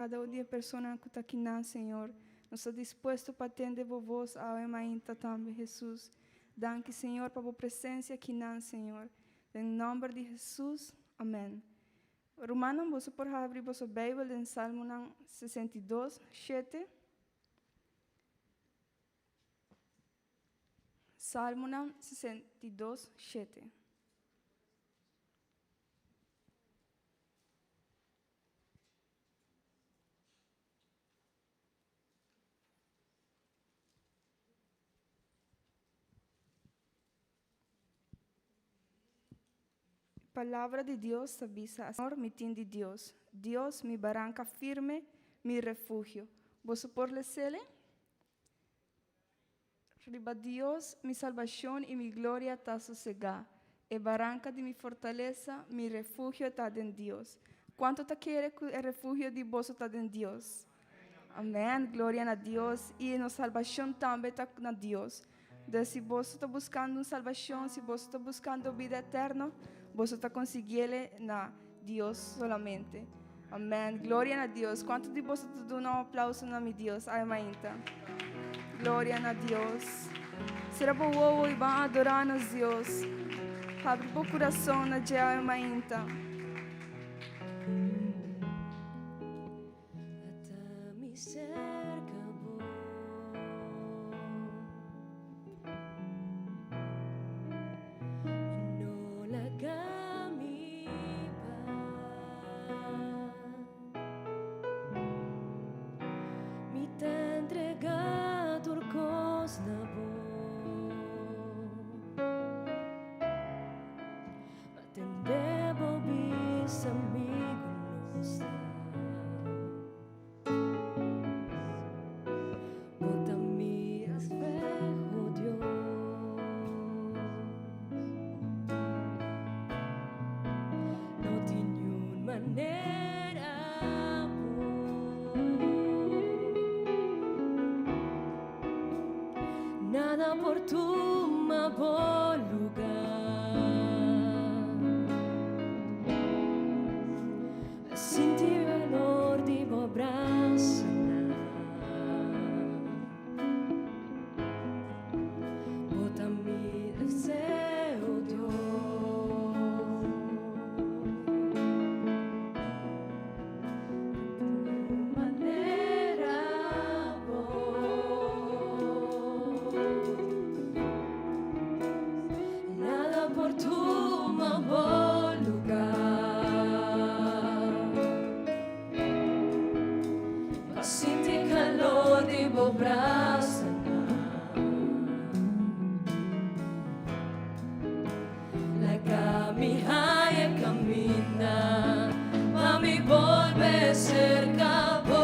Cada dia persona que está aqui, Senhor, nós estamos dispostos para atender vós, a ainda também, Jesus. Danke, Senhor, para a presença aqui, Senhor. Em nome de Jesus, amém. Romano, você pode abrir a Bíblia em Salmo 62, 7. Salmo 62, 7. Palavra de Deus avisa, Senhor, me de Deus. Deus, mi barranca firme, mi refugio. ¿Vos por leerle? Riba Dios, mi salvación y mi gloria está sosegada. E barranca de mi fortaleza, mi refugio está en Dios. ¿Cuánto te quiere que el refugio de vos está en Dios? Amén, gloria a Dios. Y la salvación también está en Dios. Entonces, si vos estás buscando una salvación, si vos estás buscando vida eterna, vos estás consiguiendo en Dios solamente. Amén, gloria a Dios. ¿Cuántos de vos te dan un aplauso a mi Dios? Amén. Gloria a Dios. Será boa e vão adorar a Deus. Abre o coração na dia amém. Nada por tu bom lugar. Sinti valor di braço. Bota-me no seu Deus. Maneira nada por tu bom lugar. Sinti calor di braço. La caminhar e caminhar, ma mi vuelve cerca vos.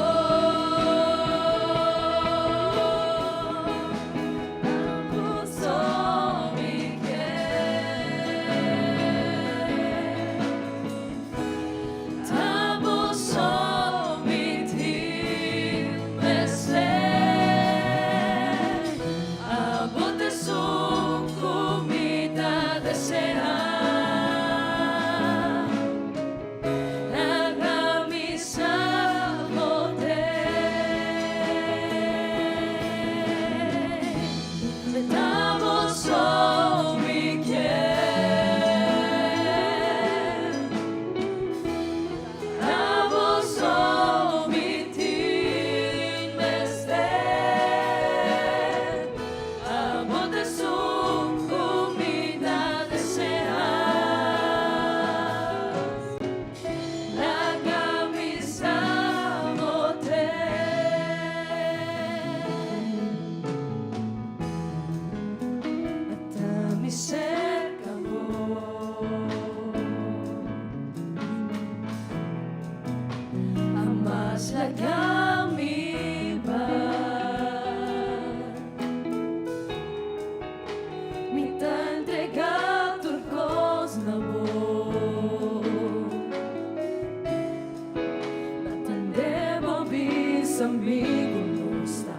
Amigo não está.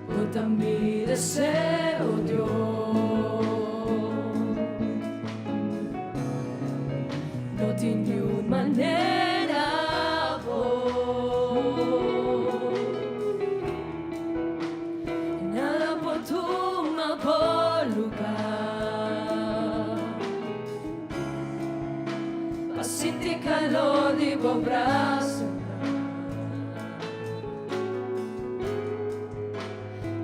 Bota-me de seu Deus. Não tenho uma anhelavo nada por tu amor lugar pa sentir calor de bom braço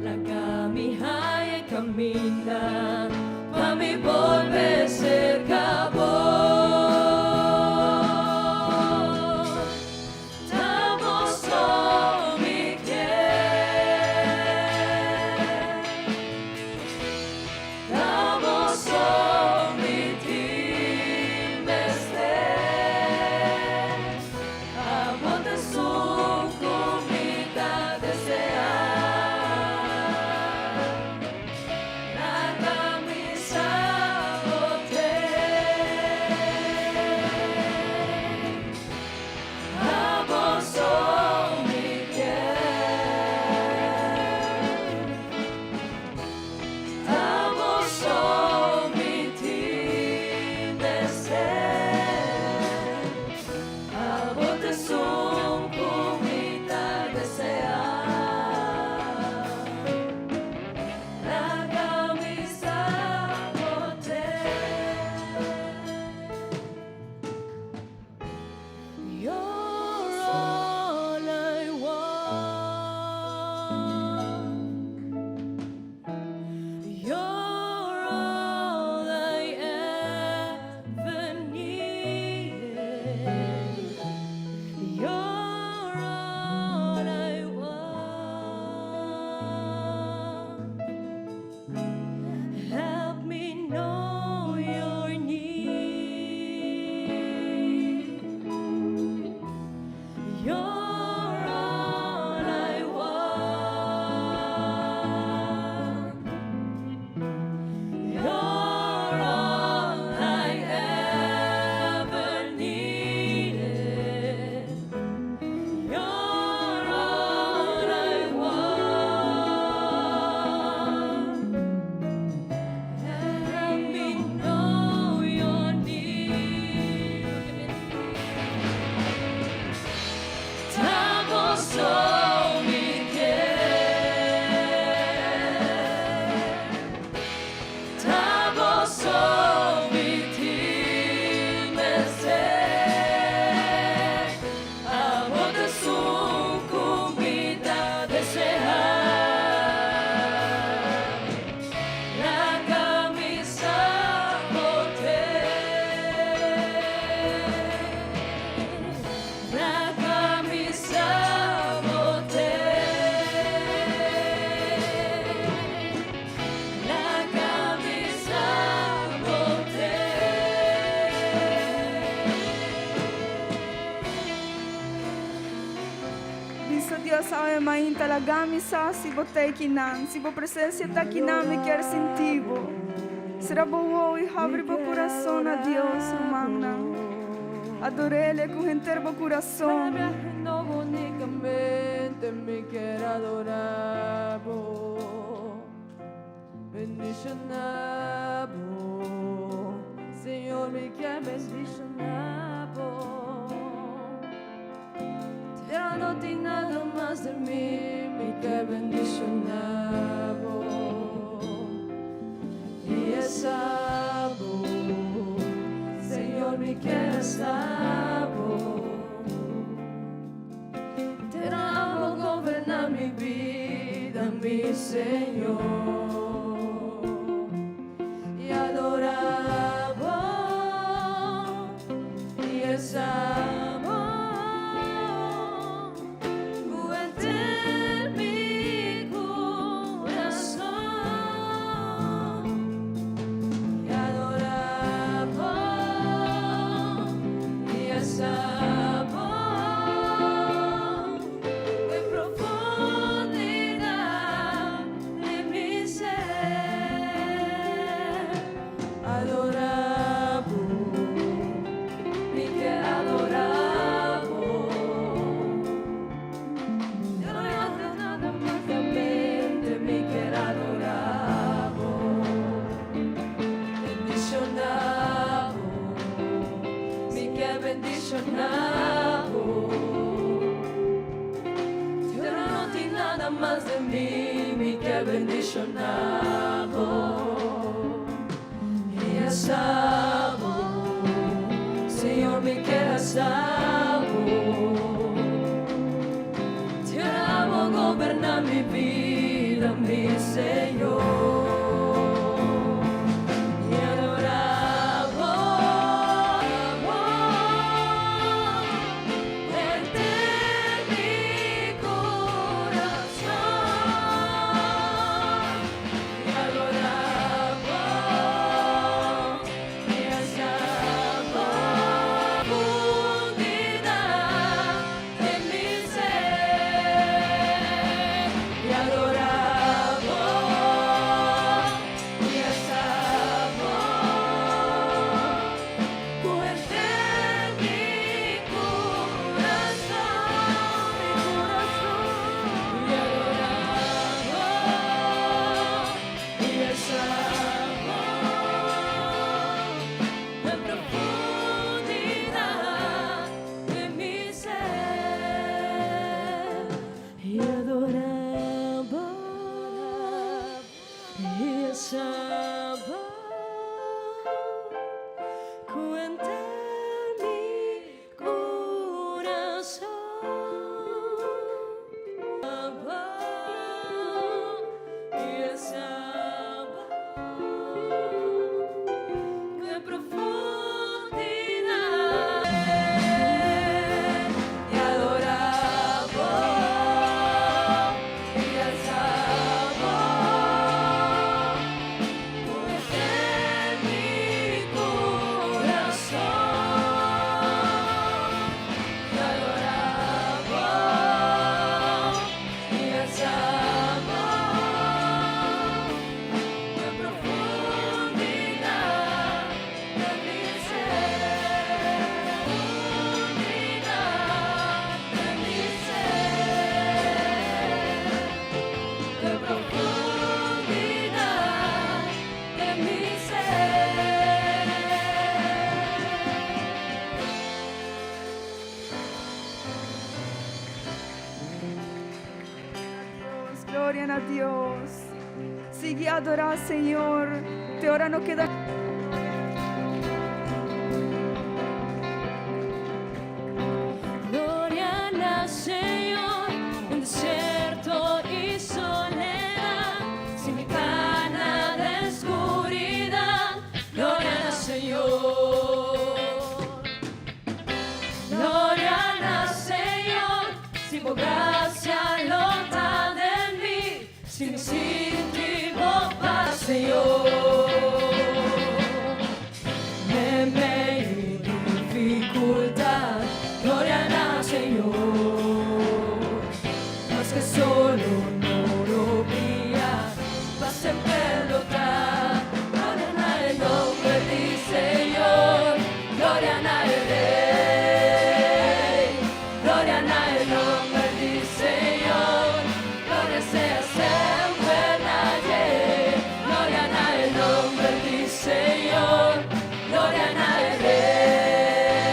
la caminhar e caminhar pa me volver cerca a vos. Estamos só me quer, estamos só me timester, a volta sua comida desejar, na camisa Sabe main talagami sa si botei kinan, si bo presencia ta kinan me quer sentivo. Será boa e abre bo coração a Deus, humana. Adorele com enter bo coração. No únicamente me quer adorar vos, bendicionar vos, Senhor me quer bendicionar vos. Ya no tem nada más de mí, me quer bendicionar vos. E essa voz, Senhor me quer estar vos. Terá algo governar mi vida, mi Senhor. E adorar vos, e essa adorar, me quer adorar. apaixonado e é salvo. Senhor, me quer salvo. Te amo, governa mi vida, mi Señor. Y adoramos desde mi corazón. Y adoramos y exaltamos profundidad de mi ser. Y adoramos y exaltamos fuerte mi corazón, y adoramos y exaltamos en profundidad de mi ser. Y adoramos y exaltamos cuenta mi corazón. Y exaltamos qué profundidad. Y adoramos y exaltamos fuerte mi corazón. Y adoramos y exaltamos en profundidad de mi ser, profundidad de mi ser, de profundidad de mi ser. Gloria a Dios. Sigue a adorar, Señor. Te ahora no queda. Gloria al Señor en desierto y soledad, sin ventana de oscuridad. Gloria al Señor. Gloria al Señor, si por gracia lo da de mí, sin para Señor. En medio de dificultad, gloria al Señor. Más que solo no lo brilla, va siempre lograr. Gloria al nombre del Señor, gloria al Rey, gloria al nombre del Señor, gloria sea siempre nadie, gloria al nombre del Señor, gloria al Rey,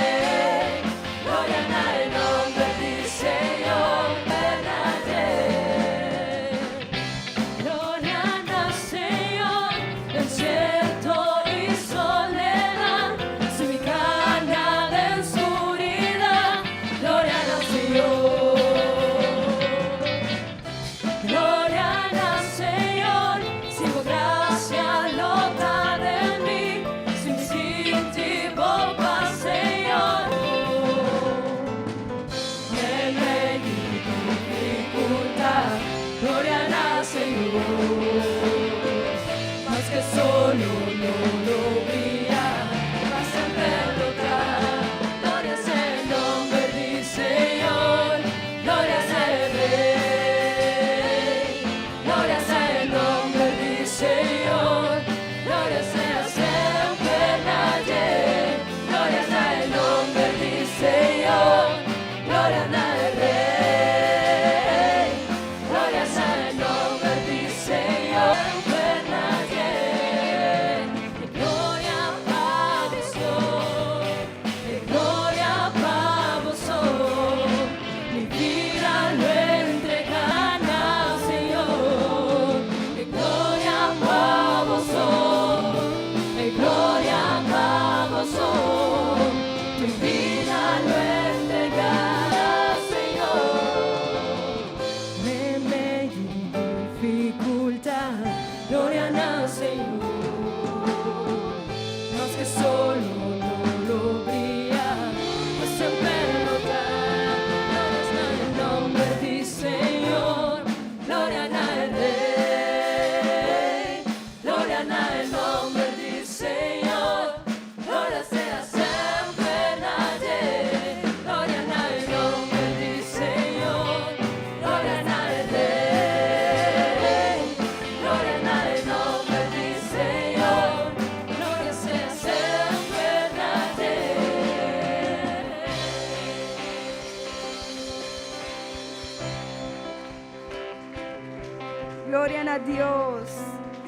Gloria a Dios.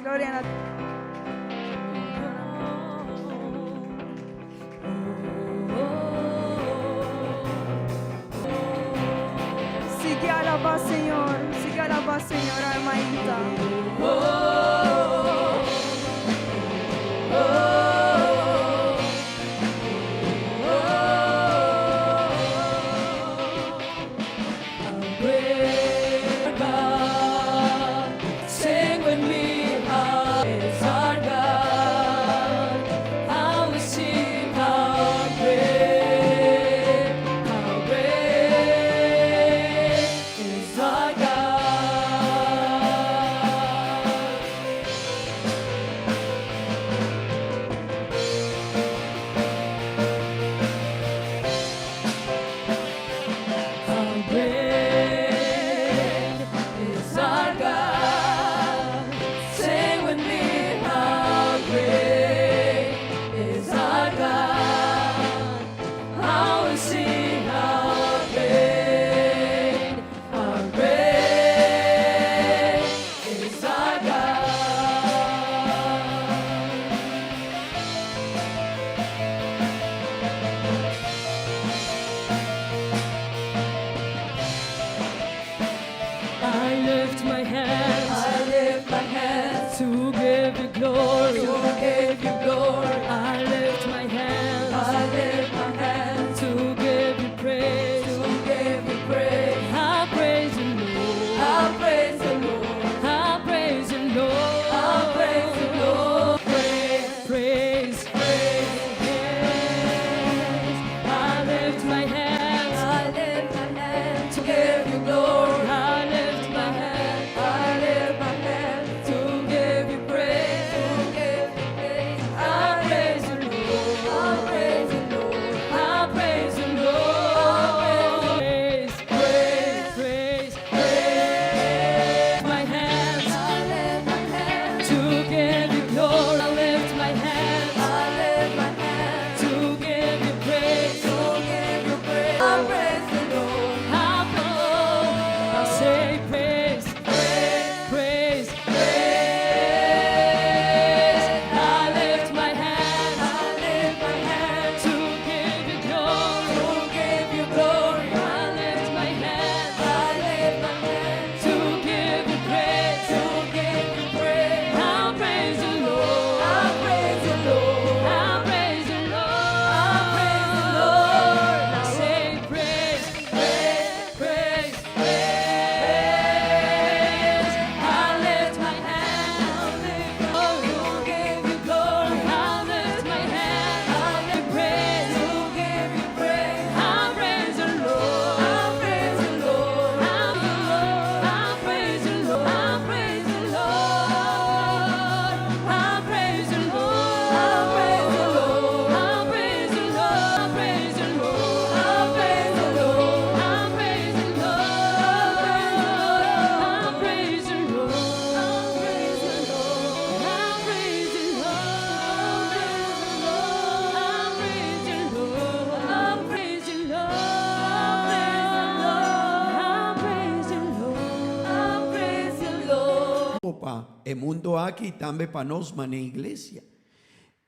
Gloria a Dios. Sigue alabar Señor. Sigue alabar Señor, hermanita. Sing with me, how is our God? How is He? How great is our God? How great is our God? Sing with me, how great is our God? How is He? How great is our God? I lift my hands to give you glory. I lift my hands to give you praise. I praise you, Lord. I praise you, Lord. Praise. I lift my hands to give you glory. I lift my hands to give you praise. I praise you, Lord. I praise you, Lord. Praise. My hands to give you glory. I lift my hands to give you praise. I praise the Lord. I say praise. I lift my hands to give you glory. I lift my hands to give you praise. I'll praise the Lord. I'll praise the Lord. I say praise. I lift my hands to give you glory. I lift my hands to praise. I'll praise the Lord. I'll praise the Lord. I'll praise the Lord. I'll praise the Lord. I'll praise the Lord. I'll praise the Lord. I'll praise the Lord. I'll praise the Lord. I'll praise the Lord. I'll praise the Lord. I'll praise the Lord. I'll praise the Lord. I'll praise the Lord. I'll praise the Lord. I'll praise the Lord. I'll praise the Lord. Pa e mundo aqui também para nós na igreja.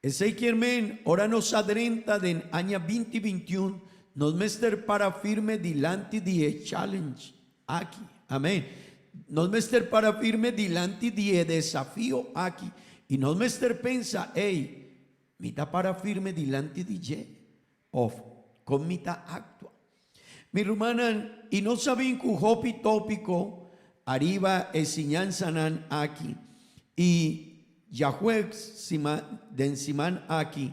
E sei que irmão, ora nos adrenta den año 2021, nos mester para firme dilante de challenge aqui. Amém. Nos mester para firme dilante de desafio aqui. E nos mester pensa, ei, mita para firme dilante de je. Of, com mita actua. Mi hermana, y no saben que hopi tópico arriba enseñanzanan aquí y Yahweh den siman aquí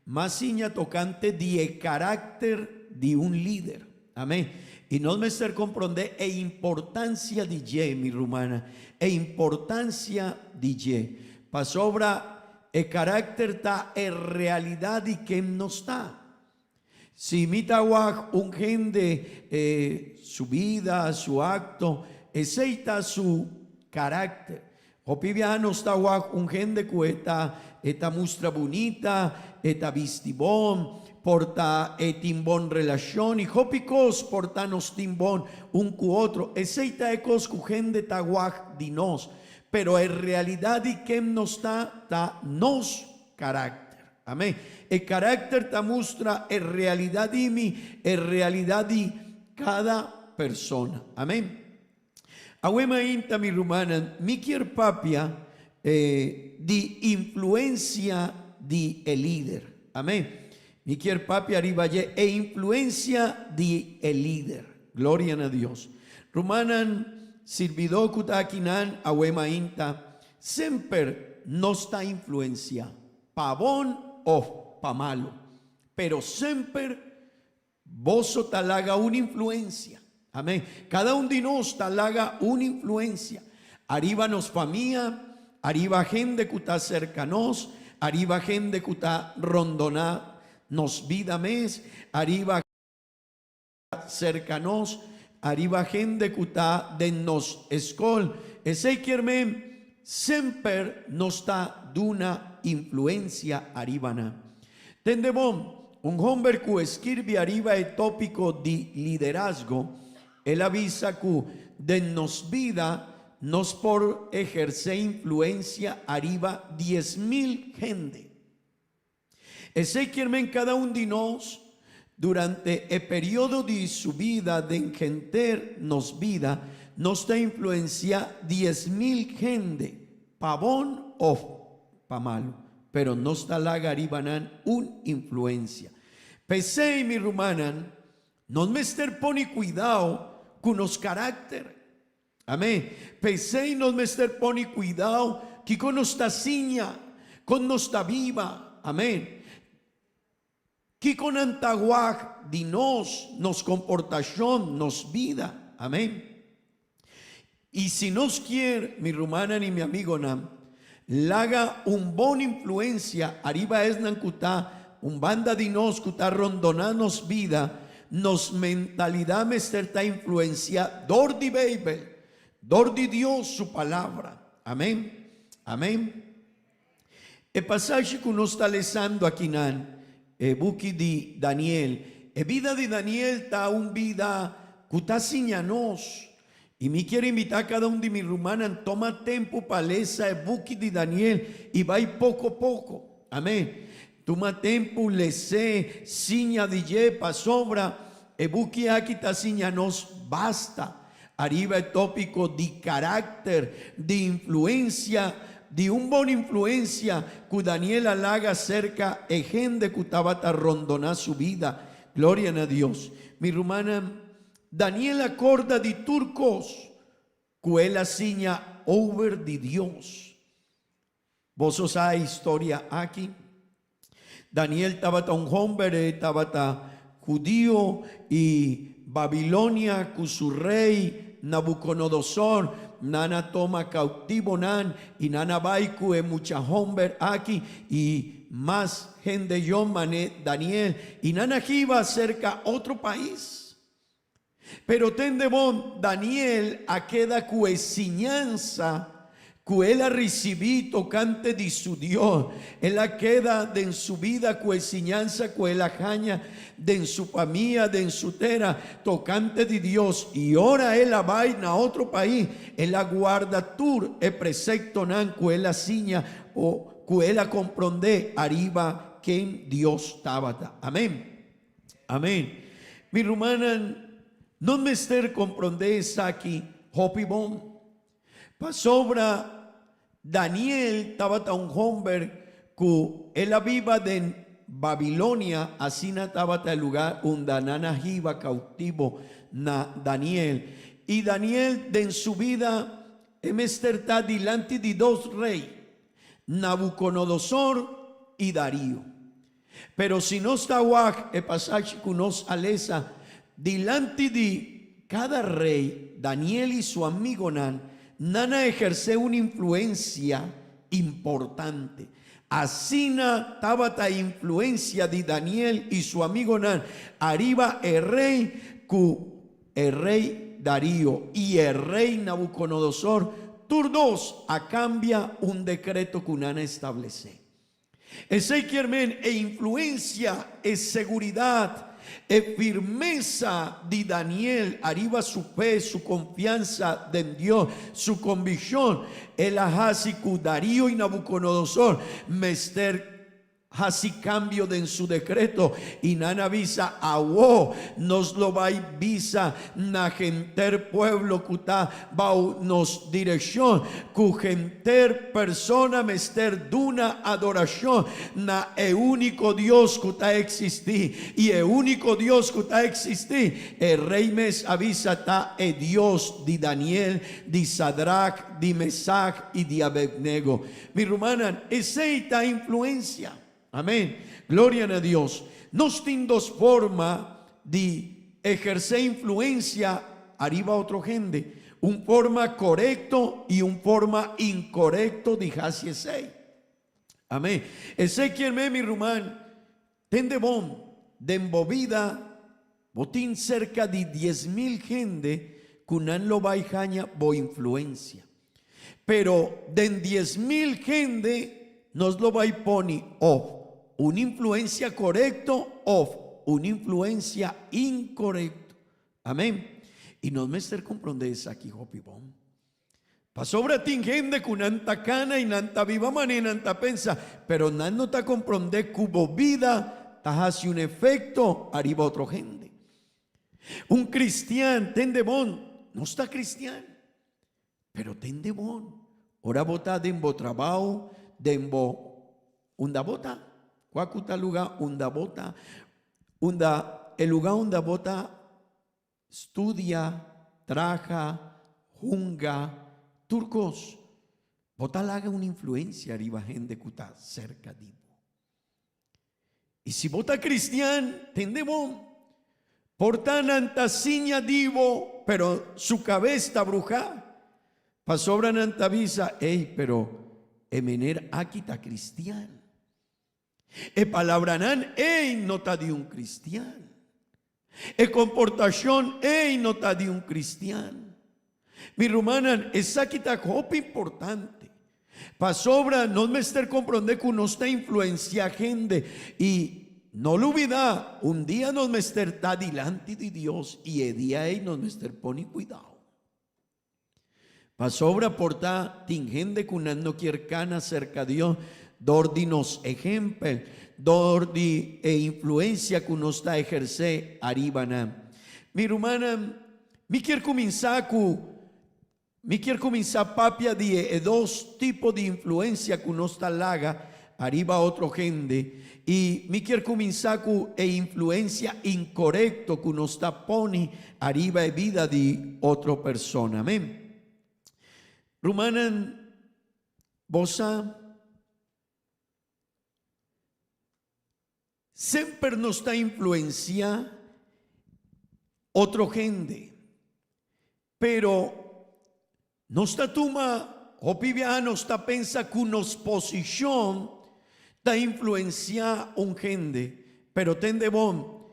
más siña tocante de carácter de un líder. Amén. Y no me ser comprender e importancia de je, mi hermana, e importancia de je. Pa sobra el carácter ta en realidad y que no está. Si mitawak un gente su vida, su acto, aceita su carácter. Hopiviano está un gente que está mustra bonita, está vistibón, porta timbón relación y hopicos porta nos timbón un cu otro. Aceita ecos cu gente taguaj dinos. pero en realidad y que nos ta nos carácter. Amén. El carácter ta muestra en realidad y en realidad y cada persona. Amén. Awema inta mi rumana, mi kier papia di influencia di el líder. Amén. Mi kier papia arriba e influencia di el líder. Gloria a Dios. Rumanan sirvido kutakinan awema inta sempre no sta influencia pa bon o pa malo, pero sempre vos talaga una influencia. Amén. Cada uno de nos talaga una influencia. Arriba nos familia, arriba gente que está cercanos, arriba gente que está rondona nos vida mes, arriba cercanos, arriba gente que está de nos escol. Ese quierme sempre nos está d'una influencia arribana. Tendebom, un hombre que escribe arriba el tópico de liderazgo, él avisa que de nos vida nos por ejercer influencia arriba 10,000 gente. Ese quierme cada uno de nos durante el periodo de su vida de engenter nos vida nos da influencia 10,000 gente, pa bon o pa malo, pero nos da la garibanan un influencia. Pese y mi rumanan, nos mester pone cuidado con los carácter. Amén. Pese y nos mester pone cuidado que con nuestra ciña, con nuestra viva. Amén. Que con antaguaj de nos comportación, nos vida. Amén. Y si nos quiere, mi rumana ni mi amigo nam, laga un bon influencia, arriba es nancuta, un banda de nos cuta rondonanos vida, nos mentalidad mesterta influencia, dor di Bible, dor di Dios su palabra. Amén. Amén. El pasaje que nos está leyendo aquí buki de Daniel, vida de Daniel está un vida que está siñanos. Y me quiero invitar a cada uno de mis rumanas, toma tiempo para leer el buki de Daniel y va poco a poco. Amén. Toma tiempo, leer, siña de yepa, sobra. El buki aquí está siñanos, basta. Arriba el tópico de carácter, de influencia, de un buen influencia que Daniel halaga cerca de gente que estaba rondona su vida. Gloria a Dios. Mi rumana, Daniel acorda de turcos que él asiña over de Dios. Vos os hay historia aquí. Daniel estaba un hombre, estaba judío y Babilonia con su rey Nabucodonosor. Nana toma cautivo nan y nana baiku e mucha hombre aquí y más gente yo mané Daniel y nana jiba cerca otro país. Pero tendebón Daniel a queda cuesinanza que él ha recibido tocante de su Dios. Él a queda de en su vida cuesinanza que él ajaña de en su familia, de en su tera tocante de Dios. Y ahora él a vaina a otro país. Él aguarda tur el precepto nan que él asiña o que él a comprende arriba quien Dios tabata. Amén. Amén. Mi rumana, no me ester comprende aquí hopi bom. Pasobra Daniel estaba un hombre que él viva de Babilonia, así estaba el lugar donde nana iba cautivo na Daniel. Y Daniel de en su vida está delante de dos reyes, Nabucodonosor y Darío. Pero si no está guaj, el pasaje que nos alesa, delante de cada rey, Daniel y su amigo Nana ejerce una influencia importante. Asina tabata influencia de Daniel y su amigo Nan. Arriba el rey Darío y el rey Nabucodonosor. Turdos a cambia un decreto que Nana establece. Ese quiermen e influencia es seguridad e firmeza di Daniel, arriba su fe, su confianza en Dios, su convicción, el ajasiku Darío y Nabucodonosor, mester así cambio de en su decreto y nana visa awo nos lo va y visa na genter pueblo kuta bau nos dirección ku genter persona mester duna adoración na e único Dios kuta existí y e único Dios kuta existí el rey mes avisa ta e Dios di Daniel di Sadrach di Mesach y di Abednego mi rumana esa influencia. Amén. Gloria a Dios. Nos tienen dos formas de ejercer influencia arriba a otra gente. Un forma correcto y un forma incorrecto de hacer. Amén. Ese quien me mi rumán. Tende bon. De embovida. Botín cerca de 10,000 gente. Kunan lo baijaña bo influencia. Pero de 10,000 gente. Nos lo va y pone off. Una influencia correcto o una influencia incorrecto. Amén. Y nos mester comprendes aquí hopibón. Pasobra tingende con anta cana y nanta viva manera nanta pensa, pero no ta comprende cubo vida ta hace un efecto arriba otro gente. Un cristiano tende bon, no está cristiano, pero tende bon. Ora bota dembo trabajo, dembo unda bota. Cuacuta lugar unda bota, el lugar unda bota estudia, traja, junga, turcos. Bota laga una influencia arriba gente cuta cerca de vos. Y si bota cristiano, tende bon. Portan antasiña divo, pero su cabeza está bruja. Pasobran antavisa, pero emener aquita cristiano. E palabranán, nota de un cristiano. E comportación, nota de un cristiano. Mi rumanan, esa quita copa importante. Pasobra, no me estar comprende que uno está influencia gente. Y no lo olvida, un día nos me está delante de Dios. Y el día nos me está pone cuidado. Pasobra porta tingente que uno no quiere cana cerca de Dios. Dordi nos ejemplo, dordi e influencia que nos está ejercer arriba. Mi rumana, mi quiero comenzar papia de dos tipos de influencia que nos está laga arriba otro gente y mi quiero comenzar e influencia incorrecto que nos está pone arriba de vida de otra persona. Amén. Rumana, bosa. Siempre nos está influencia otro gente, pero no está tuma o pibia no está pensa que nos posición está influencia un gente, pero tende bon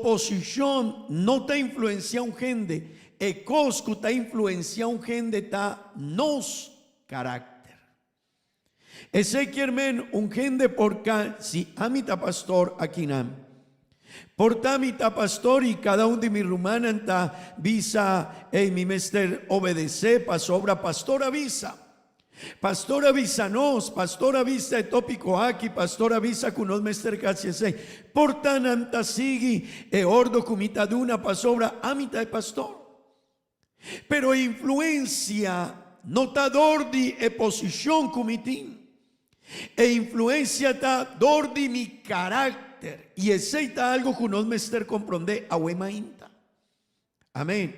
posición no está influencia un gente, e coscu está influencia un gente está nos carácter. Ese quiermen un gente porca si amita pastor aquí nam. Porta amita pastor y cada uno de mi rumana anta visa mi mester obedece pasobra pastor avisa. Pastor avisa nos, pastor avisa el tópico aquí, pastor avisa con nos mester casi portan anta sigi e ordo comita duna pasobra amita de pastor. Pero influencia notador de posición comitín. E influencia ta dor de mi carácter y aceita algo que no me estar comprende a inta. Amén.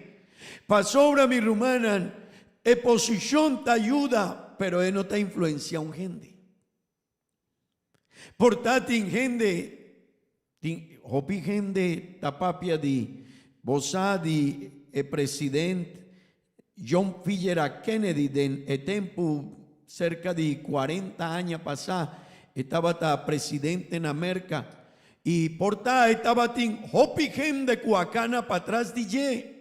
Pasobra mi rumana e posición te ayuda pero no te influencia un gente. Portati gente hopi gente tapapia di bosa di e presidente John F. Kennedy de tempo cerca de 40 años pasá, estaba presidente en América y porta estaba tin hopi gente cuacana para atrás DJ,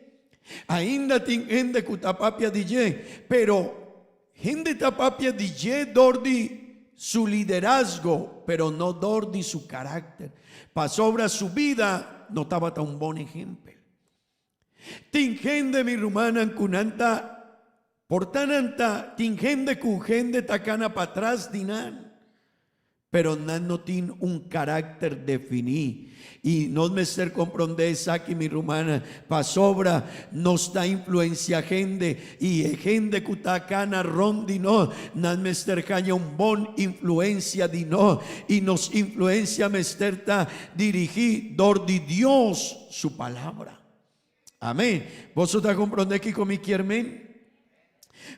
ainda tin gente cutapapia DJ, pero gente tapapia DJ dordi su liderazgo, pero no dordi su carácter. Pasobra su vida notaba un buen ejemplo. Tingende mi rumana kunanta, portananta, tingende kujende takana para atrás dinan. Pero no tiene un carácter definido. Y no me ser comprender aquí mi rumana, pa sobra nos da influencia gente y gente kutacana rondi no, no me ser caña un bon influencia di no, y nos influencia mesterta dirigir dor di Dios su palabra. Amén. ¿Vos está comprender aquí con mi quiermen?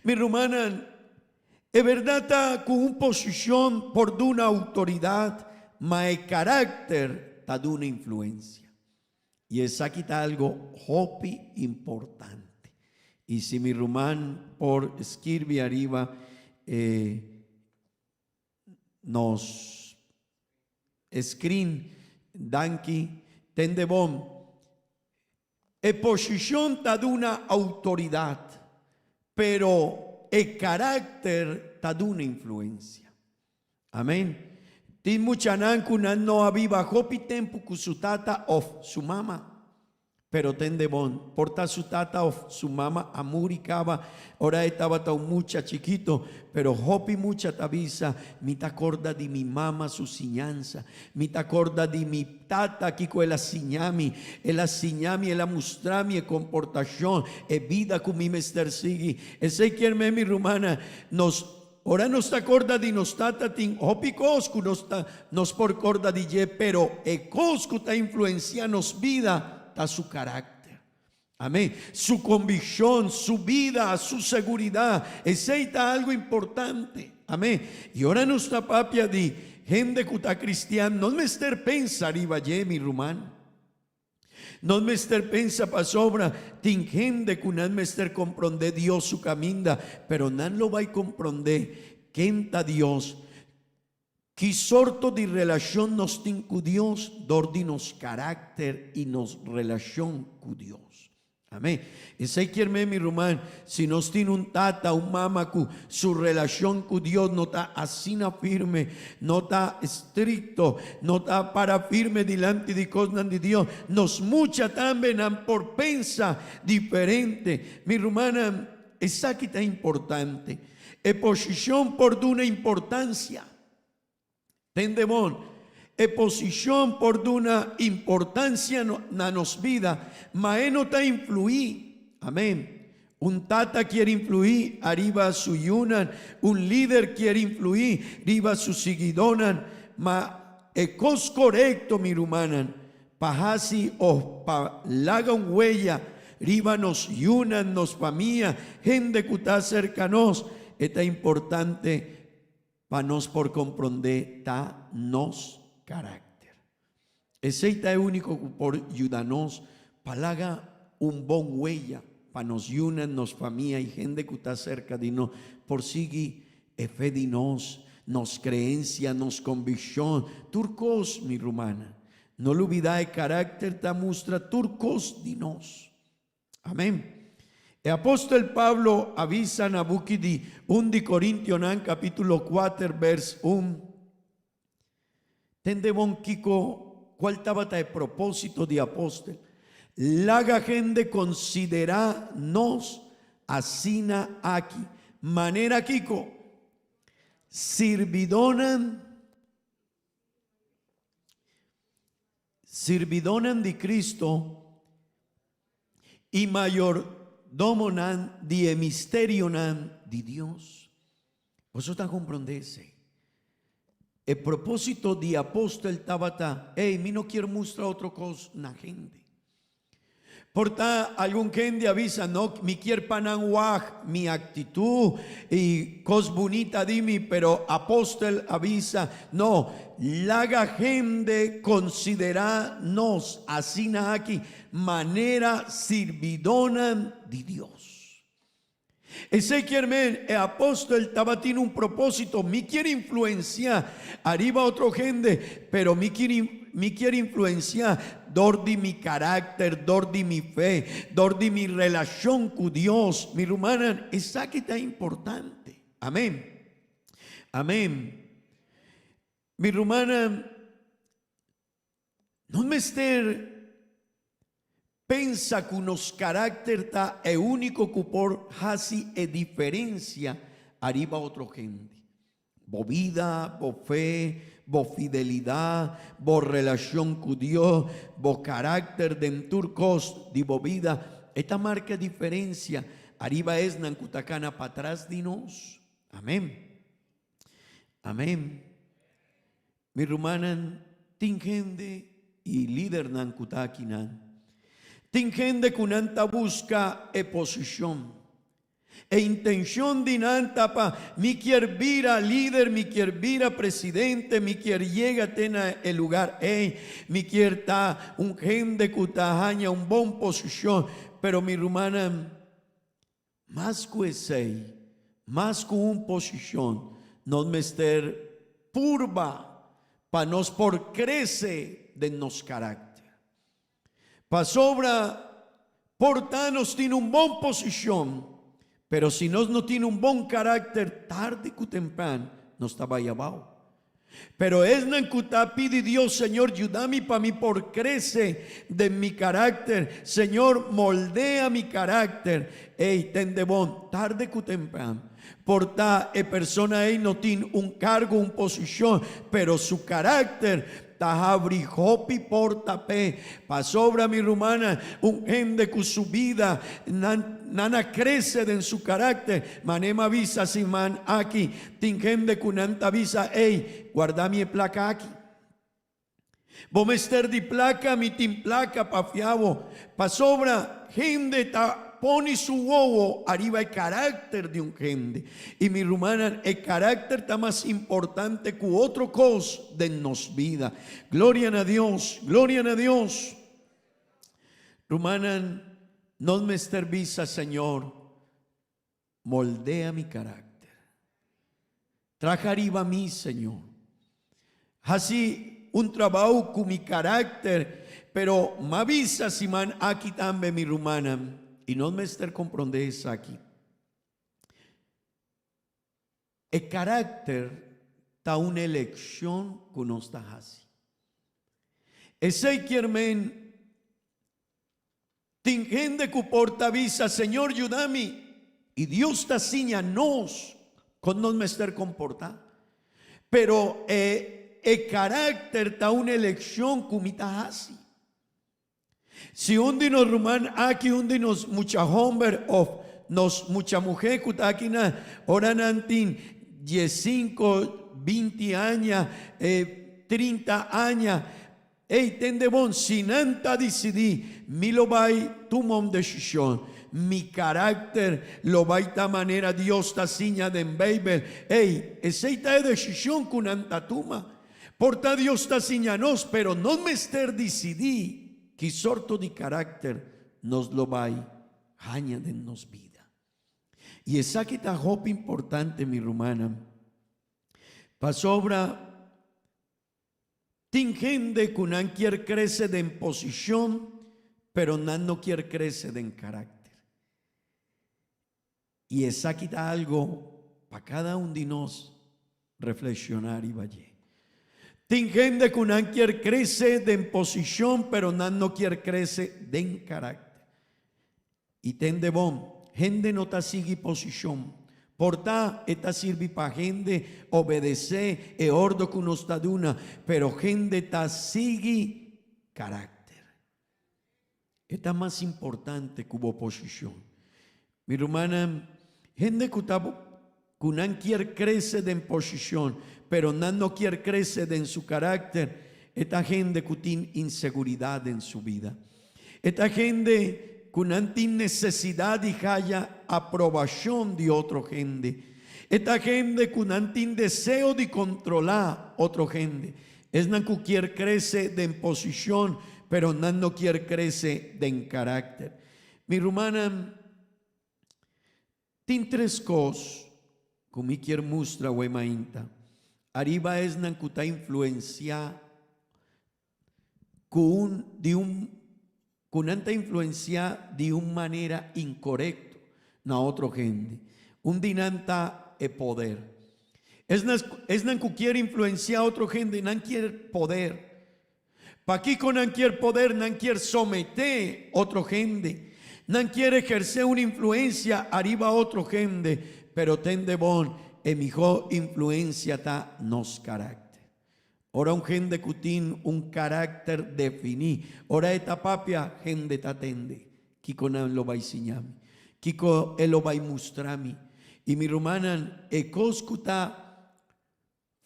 Mi rumana, es verdad está con una posición por de una autoridad, ma el carácter está de una influencia. Y es aquí está algo hopi importante. Y si mi rumán por escribir arriba nos screen danki tendebom, la posición está de una autoridad, pero el carácter está de una influencia. Amén. Tin muchanan kunan no aviva hopi tempo kusutata of su mama. Pero tende bon, porta su tata of su mama amuricaba, ahora estaba tan mucha chiquito, pero hopi mucha tabisa, mi ta corda di mi mama su siñanza, mi ta corda di mi tata aquí con la siñami, e la mostrami e comportación, e vida con mi mester sigi, e sei quien mi rumana, ora nos ta corda di nos tata tin hopi coscu nos por corda di ye, pero e coscu ta influencia nos vida, a su carácter, amén, su convicción, su vida, su seguridad, está algo importante, amén. Y ahora nuestra papia di gente que está cristiana, no me ester pensa arriba ye mi rumán, no me ester pensa pa sobra, tin gente que no me ester comprende Dios su caminda, pero no lo va a comprender, quenta Dios. Que sorto de relación nos tiene con Dios, dordi nos carácter y nos relación con Dios. Amén. Y sé que mi rumán, si nos tiene un tata, un mama, su relación con Dios no está así firme, no está estricto, no está para firme delante de cosas de Dios, nos mucha también por pensa diferente. Mi rumana, esa que está importante, es posición por de una importancia. Tendemón, es posición por de una importancia na nos vida, mae no ta influir, amén. Un tata quiere influir, arriba su yunan, un líder quiere influir, arriba su seguidonan, ma ecos correcto mi rumanan, pajasi o pa lagan huella, arriba nos yunan, nos famía, gente que está cercanos, está importante. Para nos por comprender ta nos carácter. Ese está único por ayudarnos para un buen huella, para nos yunan, nos familia y gente que está cerca de nos, por seguir fe de nos creencia, nos convicción, turcos mi rumana. No lo olvidai el carácter ta muestra turcos de nos. Amén. El apóstol Pablo avisa a Buki di 1 di Corintios capítulo 4 vers 1. Tendebon Kiko, ¿cuál estaba el propósito de apóstol? Laga gente considera nos asina aquí. Manera Kiko, sirvidonan de Cristo y mayor domonan die misterionan de Dios. Vosotros están comprendiendo. El propósito de apóstol Tabata, mi no quiero mostrar otra cosa na gente. Porta algún gente avisa, no, mi quier pananguaj, mi actitud y cos bonita de mí, pero apóstol avisa, no, la gente considera nos, así na aquí, manera sirvidona de Dios. Ese quiere, el apóstol tiene un propósito, me quiere influenciar, arriba otra gente, pero me quiere influenciar, dor de mi carácter, dor de mi fe, dor de mi relación con Dios. Mi rumana, esa que está importante. Amén. Amén. Mi rumana, no me esté pensa que unos carácter ta è unico che por hasi e differencia arriba otro gente. Bo vida, bo fe, bo fidelidad, bo relación con Dios, bo carácter de turcos, di bo vida. Esta marca diferencia arriba es nancutacana para atrás de nos. Amén. Amén. Mi rumanan tingende y líder nancutakinan. Tingende kunanta busca e posición. E intención dinanta pa mi quier vira líder, mi quier vira presidente, mi quier llega tena el lugar, mi quier ta un gente cutahaña un bon posición, pero mi rumana más que sei, más que un posición, nos mester purba pa nos por crece de nos carácter. Pa sobra portanos tiene un bon posición. Pero si nos no tiene un buen carácter, tarde que temprano nos estaba ahí abajo. Pero es nancuta pide Dios, Señor, ayúdame para mí por crece de mi carácter. Señor, moldea mi carácter. Ten de bon, tarde que temprano. Porta persona no tiene un cargo, una posición, pero su carácter tajabrijopi portape pa sobra mi rumana un gente con su vida nana crece en su carácter manema visa si man aquí tin gente con anta visa guarda mi placa aquí bomester di placa mi tin placa pa fiavo pa sobra gente ta pone su huevo arriba el carácter de un gente. Y mi rumana, el carácter está más importante que otro cosa de nos vida. Gloria a Dios, gloria a Dios. Rumana, no me servisa, Señor, moldea mi carácter. Traja arriba a mí, Señor. Así un trabajo con mi carácter, pero me avisa si man aquí también mi rumana. Y no me estar comprendendo aquí. El carácter está una elección que no está así. Ese quiermen tingende que porta visa, Señor, ayúdame. Y Dios te ciña nos con no me estar comportando. Pero el carácter está una elección que me está así. Si un día nos ruman aquí, un día nos mucha hombre o nos mucha mujer que está aquí na oran antin 15, 20 años, 30 años, tende bon sin anta decidí, mi lo vai tomar decisión. Mi carácter lo va esta manera Dios ta ciña de Bible. Esa esta decisión con anta tuma. Porta Dios ta ciña nos, pero no me ester decidí. Que sorto de carácter nos lo va a añadirnos vida. Y esa que está hope importante, mi rumana. Pa sobra, tingende que no quiere crecer en posición, pero no quiere crecer en carácter. Y esa que está algo para cada uno de nos reflexionar y vaya. Tin gente que no quiere crecer en posición, pero no quiere crecer en carácter. Y ten de bon, gente no te sigue posición. Porta, esta sirve para gente obedecer e ordo que nos está duna, pero gente te sigue carácter. Esta es más importante que hubo posición. Mi hermana, gente que no quiere crecer en posición, pero no quiere crecer en su carácter. Esta gente que tiene inseguridad en su vida. Esta gente que no tiene necesidad de haya aprobación de otra gente. Esta gente que no tiene deseo de controlar otra gente. Es no que quiere crecer en posición, pero no quiere crecer en carácter. Mi hermana, tiene tres cosas que me quiere mostrar hoy mainta. Arriba es nancuta influencia con anta influencia de una manera incorrecta na otra gente. Un dinanta e poder. Es nan que quiere influenciar a otra gente, no quiere poder. Pa' aquí con nan quiere poder, nan quiere someter otro gente, nan quiere ejercer una influencia arriba a otro gente, pero ten de bon, mejor influencia ta nos carácter. Ora un gente cutín un carácter definí. Ora esta papia gente ta tende. Kiko nan lo va a enseñarme. Kiko él lo va a mostrarme. Y mi rumanan ecoscuta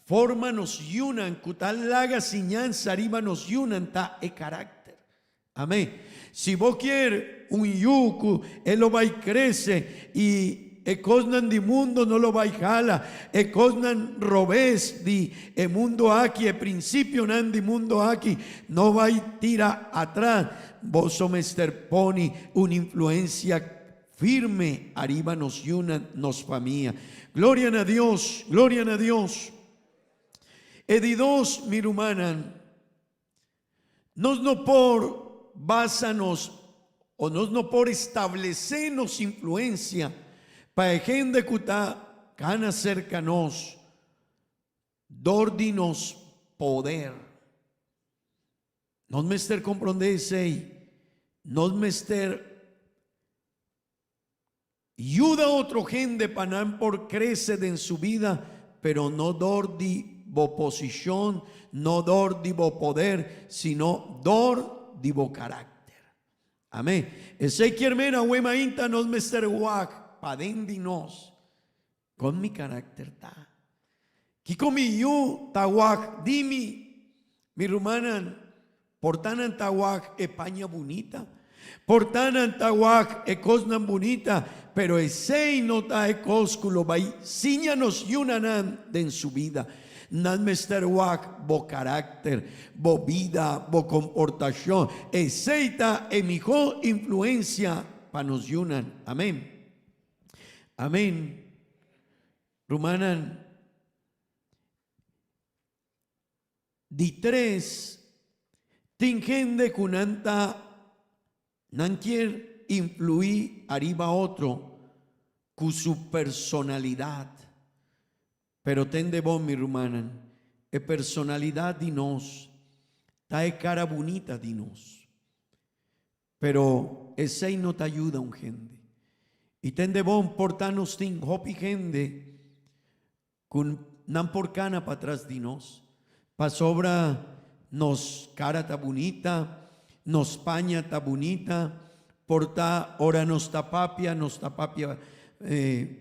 forma nos yunan, cutal laga siñanza arriba nos yunan ta e carácter. Amén. Si vos quieres un yuku, él lo va y crece y ecosnan di mundo no lo va y jala, ecosnan robés di e mundo aquí, e principio nan di mundo aquí, no va y tira atrás. Vos somester poni una influencia firme arriba nos yunan, nos familia. Gloria a Dios, gloria a Dios. Edidos mirumanan, nos no por basanos o nos no por establecernos influencia para gente que está cana cercanos, dordinos poder. Nos mester comprendese, nos mester ayuda a otro gente para por crecer en su vida, pero no dordi bo posición, no dor divo poder, sino dor divo carácter. Amén. Ese quiermena huema inta nos mester guac, padendinos, con mi carácter ta. Kiko mi yu tahuac, dimi, mi rumanan, portanan tahuac, España bonita, portanan tahuac, ecosnan bonita, pero ese no ta ecosculo, bai, siñanos yunanan de en su vida. Nan mester wak bo carácter, bo vida, bo comportación, aceita e mejor influencia para nos yunan. Amén. Amén. Rumanan di tres tingende kunanta nan quiere influir arriba a otro con su personalidad. Pero ten de bon mi rumanan, personalidad de nos, ta cara bonita de nos. Pero ese no te ayuda un gente. Y ten de bon portanos ting hopi gente, con nan por cana para atrás de nos. Pa sobra nos cara ta bonita, nos paña ta bonita, porta ora nos tapapia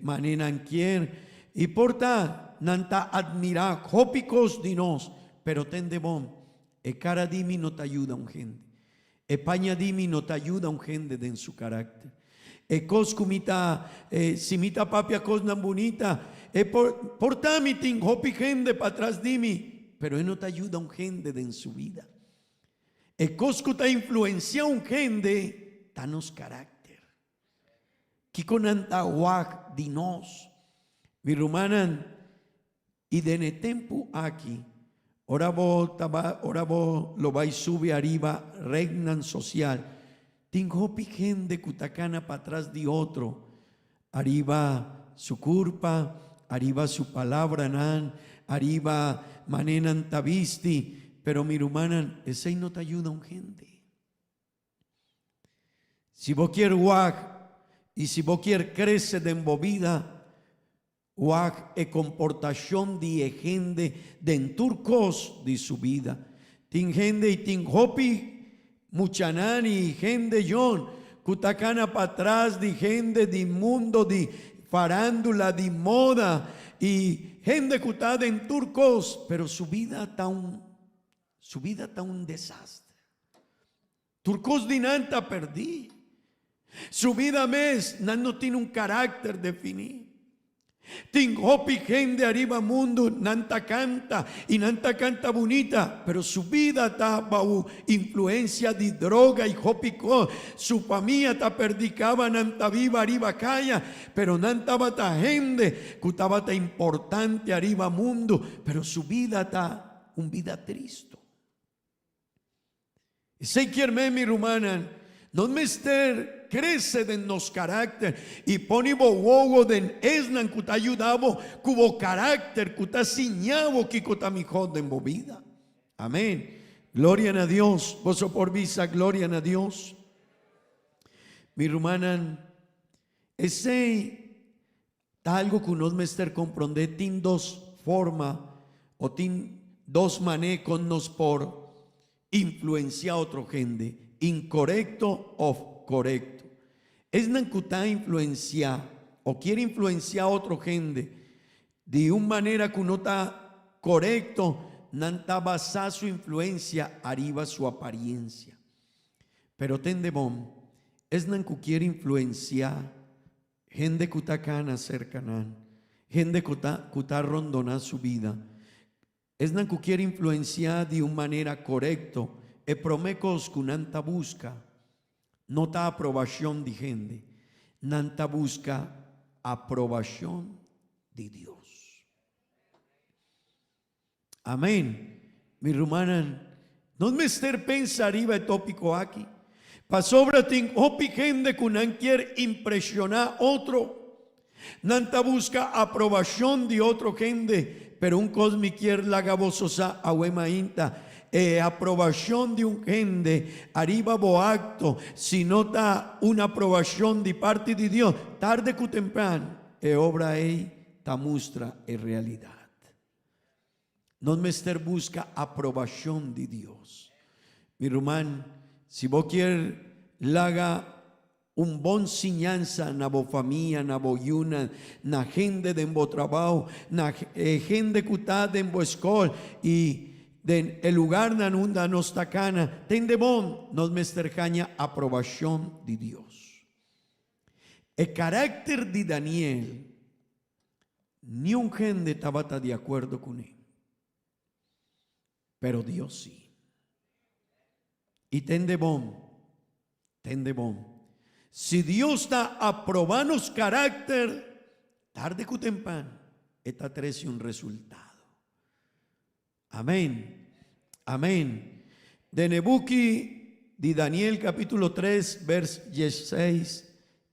manenan quier. Y porta nanta admira hópicos dinos, pero ten de bon, cara dimi no te ayuda un gente, paña dimi no te ayuda un gente de en su carácter, coscumita, simita papia cosnan bonita, porta mi ting hopi gente para atrás dimi, pero no te ayuda un gente de en su vida, coscuta influencia un gente, tanos carácter, kiko nanta wak dinos. Mi rumanan y de tempo aquí, ora vos lo vais sube arriba, regnan social. Tengo pijen de cutacana para atrás de otro, arriba su culpa, arriba su palabra nan, arriba manenan tabisti, pero mi rumanan, ese no te ayuda un gente. Si vos quieres guac y si vos quieres crecer de embobida, Wak e comportación de gente de en turcos de su vida. Tin gente y tin hopi muchanani gente yon cutacana para atrás de gente de mundo de farándula de moda y gente cutada en turcos, pero su vida está un desastre. Turcos de nanta perdí. Su vida mes no tiene un carácter definido. Ting hopi gente arriba mundo nanta canta y nanta canta bonita, pero su vida está bajo influencia de droga y hopico. Su familia está perdicaba nanta viva arriba calla, pero nanta bata gente que estaba importante arriba mundo, pero su vida está un vida triste. Y se quiere mi rumana, no mester crece de nos carácter y pone bowogo den esnan kuta ayudabo kubo carácter kuta siñabo ki kuta mi joden vida. Amén. Gloria a Dios. Vos por visa, gloria a Dios. Mi rumanan, ese algo que nos mester comprende tin dos forma o tin dos mané con nos por influenciar a otro gente, incorrecto o correcto. Es nancuta influenciar o quiere influenciar a otro gente de una manera que no está correcto, nanta basa su influencia arriba su apariencia. Pero tende bom, es nancu quiere influenciar gente que está cana cercanan, gente que está rondona su vida. Es nancu quiere influenciar de una manera correcto, e promecos que nanta busca, no está aprobación de gente, nanta busca aprobación de Dios. Amén. Mi rumanan, no me ester pensa arriba el tópico aquí. Pasobra tin opi gente que no quiere impresionar otro, nanta busca aprobación de otro gente, pero un cosmi quiere la gabososa ahuema inta. Aprobación de un gente arriba bo acto, si no está una aprobación de parte de Dios, tarde que temprano obra ahí ta mustra en realidad. No mester busca aprobación de Dios. Mi hermano, si vos quieres laga un bon enseñanza na bo familia, na bo yuna, na gente de bo trabajo, na gente que está de bo escuela y den el lugar nanunda nos tacana, tende bon nos mestercaña aprobación de Dios. El carácter de Daniel, ni un gente estaba de acuerdo con él, pero Dios sí. Y tende bon, si Dios está aprobando su carácter, tarde que temprano, esta trae un resultado. Amén, amén. De Nebuki, de Daniel capítulo 3, vers 16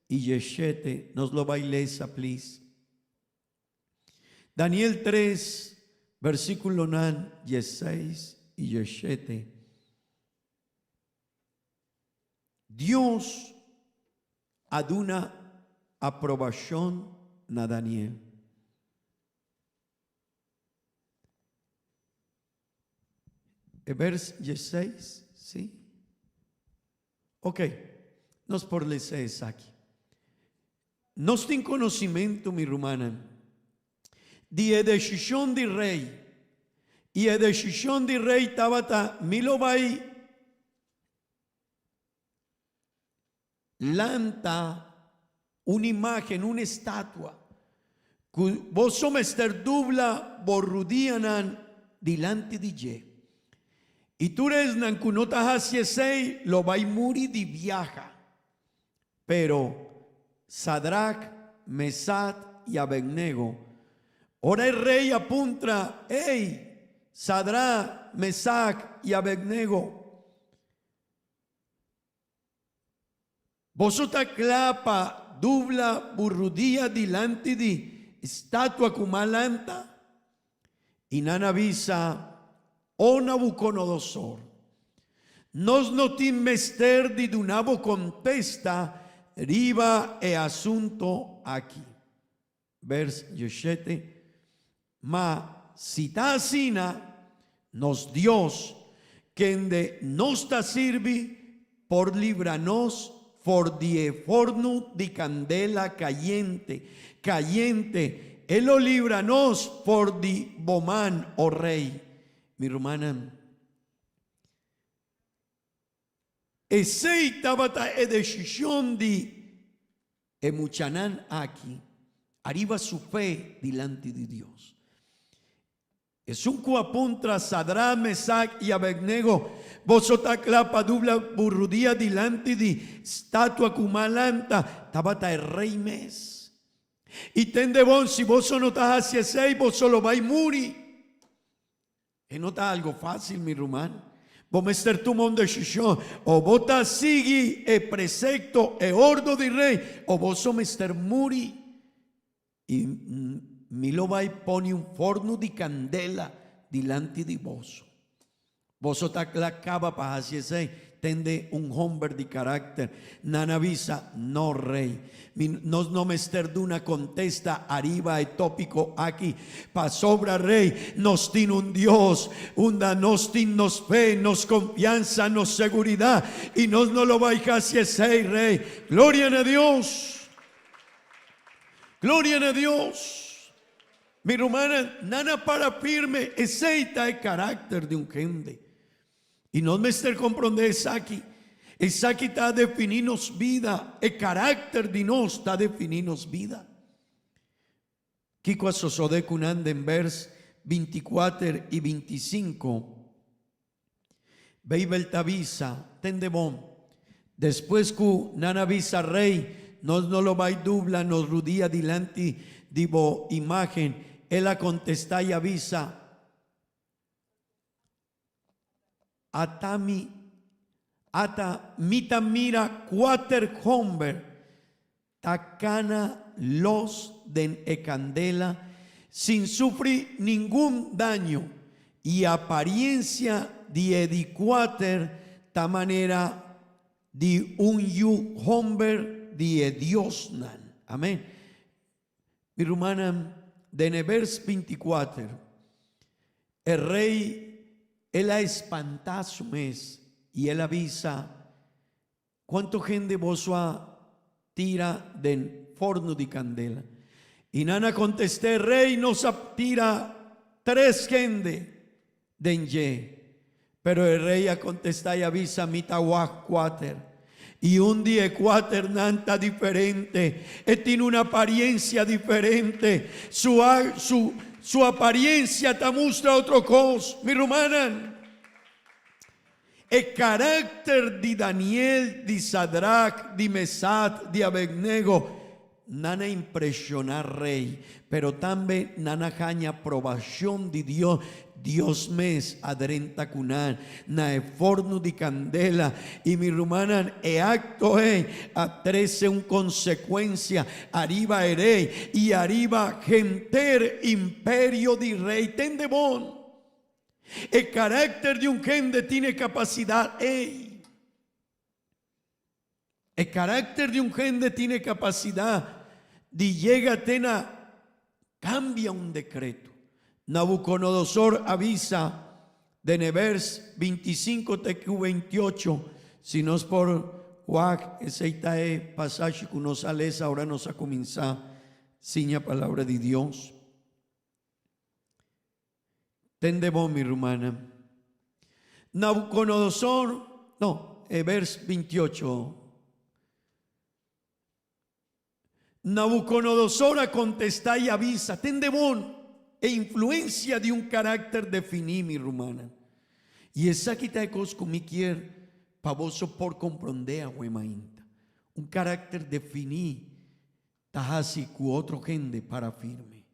y 17, nos lo bailesa, please. Daniel 3, versículo 16 y 17. Dios aduna aprobación na Daniel. Vers 16, ¿sí? Ok, nos por leses aquí. Nos ten conocimiento, mi rumana, de decisión de rey. Y la decisión de rey tabata, milo vai lanta una imagen, una estatua. Vos somester dubla borrudianan delante de ye. Y tú eres nankunota hasiesei lo va y muri di viaja. Pero Sadrach, Mesach y Abednego, ahora el rey apunta, hey, Sadrach, Mesach y Abednego, vosotros clapa, dubla, burrudía delante de estatua kumalanta, y nanavisa, o Nabucodonosor, nos notin mester di dunabo contesta, riba e asunto aquí. Vers 17, ma citasina nos Dios, quien de nos ta sirvi por libranos for die forno di candela cayente, él lo libranos por di bomán, oh rey. Mi hermana, ese tabata e decisión de emuchanan aquí, arriba su fe delante de Dios. Es un cuapuntra Sadrach, Mesach y Abednego, vosotros clapa dubla burrudía delante de estatua kumalanta, tabata el rey mes. Y tende bon, si vos no estás hacia seis, vos solo vais muri. E no está algo fácil, mi rumano. Vos mester tu mon decisión. O vos ta sigui e precepto e ordo di rey. O vos so mester muri. Y mi lo vai poni un forno di candela delante di vos. Vosotros la cava para tende un hombre de carácter. Nanavisa, no rey. Nos no mester de una contesta arriba el tópico aquí. Pa sobra rey, nos tiene un Dios. Nos tiene nos fe, nos confianza, nos seguridad. Y nos no lo va a dejar si es rey. Gloria a Dios. Gloria a Dios. Mi hermana, nana para firme. Ese el carácter de un gente. Y no me esté comprender aquí. Esa aquí está definirnos vida. El carácter de nos está definirnos vida. Kiko asosode kunande en vers 24 y 25. Beibel tavisa, tendebom. Después que nanavisa rey, nos no lo va y dubla, nos rudía delante divo imagen. Él a contesta y avisa. Ata mita mira cuater homber tacana los den e candela sin sufrir ningún daño y apariencia de edicuater ta manera de un yu homber de diosnan. Amén. Mi hermana, de Nevers 24, el rey él ha espantado su mes y él avisa cuánto gente vos tira del forno de candela. Y nana contesté, rey nos tira 3 gente den ye. Pero el rey a contestar y avisa mitahuaj 4. Y un día 4 nanta diferente. Él tiene una apariencia diferente. Su apariencia te muestra otra cosa. Mi hermana, el carácter de Daniel, de Sadrach, de Mesach, de Abednego, nana impresionar rey, pero también nana jaña aprobación de Dios. Dios mes adrenta cunan, na e forno de candela, y mi hermana, e acto a 13 un consecuencia, arriba rey, y arriba genter imperio de rey, tende bon. El carácter de un gente tiene capacidad, el carácter de un gente tiene capacidad de llegar a tener, cambia un decreto. Nabucodonosor avisa de Nevers 25 TQ 28, si no es por Juan, ese pasaje que nos sale, ahora nos ha comenzado, siña palabra de Dios. Tende vos, mi hermana. Nabucodonosor, vers 28. Nabucodonosor a contestar y avisa, tende bon e influencia de un carácter definir, mi hermana. Y esa quita de cosas como quiere pavoso por comprender a huemainta. Un carácter definir, tajasi cu otro gente para firme.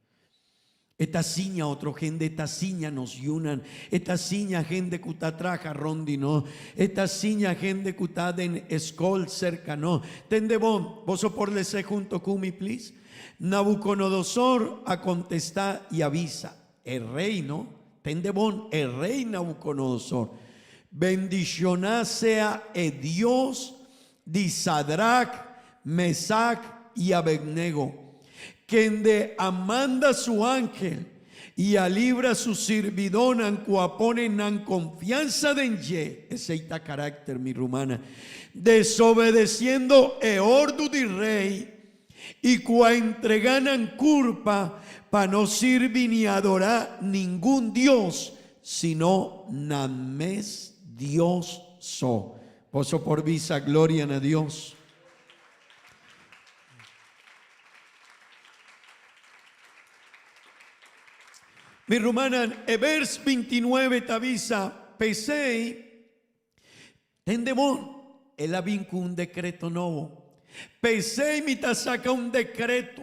Esta ciña otro gente, esta ciña nos yunan, esta ciña gente que está traja rondino, esta ciña gente que está en escol cercano. Tende bon, vos por lese junto con mi please. Nabucodonosor a contestar y avisa, el rey, ¿no? Tende bon, el rey Nabucodonosor, bendicioná sea el Dios de Sadrach, Mesach y Abednego, quien de amanda su ángel y a libra su servidón en cuaponen en confianza de ye, ese está carácter, mi rumana, desobedeciendo el ordo del rey y cua entreganan culpa para no servir ni adorar ningún Dios, sino names Dios so. Poso por visa, gloria a Dios. Mi hermana, vers 29 t'avisa, pesei, tendemon, él había un decreto nuevo. Pesei mi ta saca un decreto,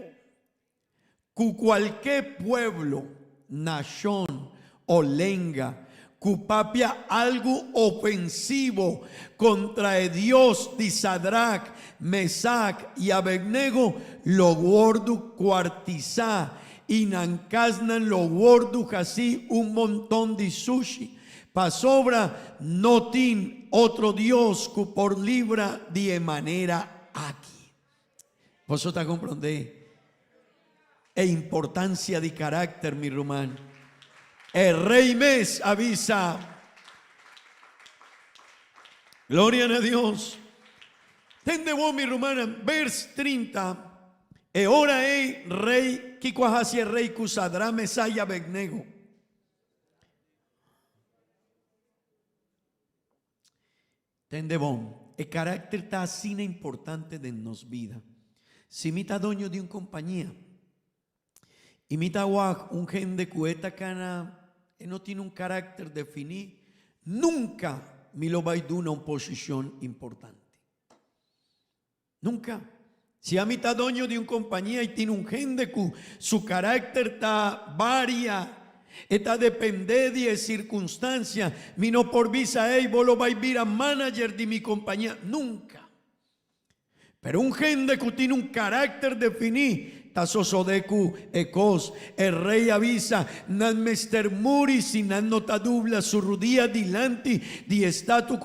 que cualquier pueblo, nación o lenga, que papia algo ofensivo contra el Dios de Sadrach, Mesach y Abednego, lo guardo cuartizá. Y nancasnan lo gordo así un montón de sushi Pa sobra no tin otro Dios que por libra de manera aquí. Vos está comprendendo e importancia de carácter, mi romano. El rey mes avisa. Gloria a Dios. Tende vos, mi romana, vers 30. E ora ei rey, Kiko hacia rey Cusadra Mesaya Abednego. Tende bom, el carácter está así importante de nos vida. Si mita dueño de una compañía, y mita un gente cueta cana, no tiene un carácter definido, nunca me lo va a dar una posición importante. Nunca. Si a mitad dueño de una compañía y tiene un gente que su carácter está varia, está depende de circunstancias, mi no por visa vos lo va a ir a manager de mi compañía, nunca. Pero un gente que tiene un carácter definido, tasosodeku ekos, el rey avisa, nan mester muri si nan nota dubla su rudía dilanti di estatu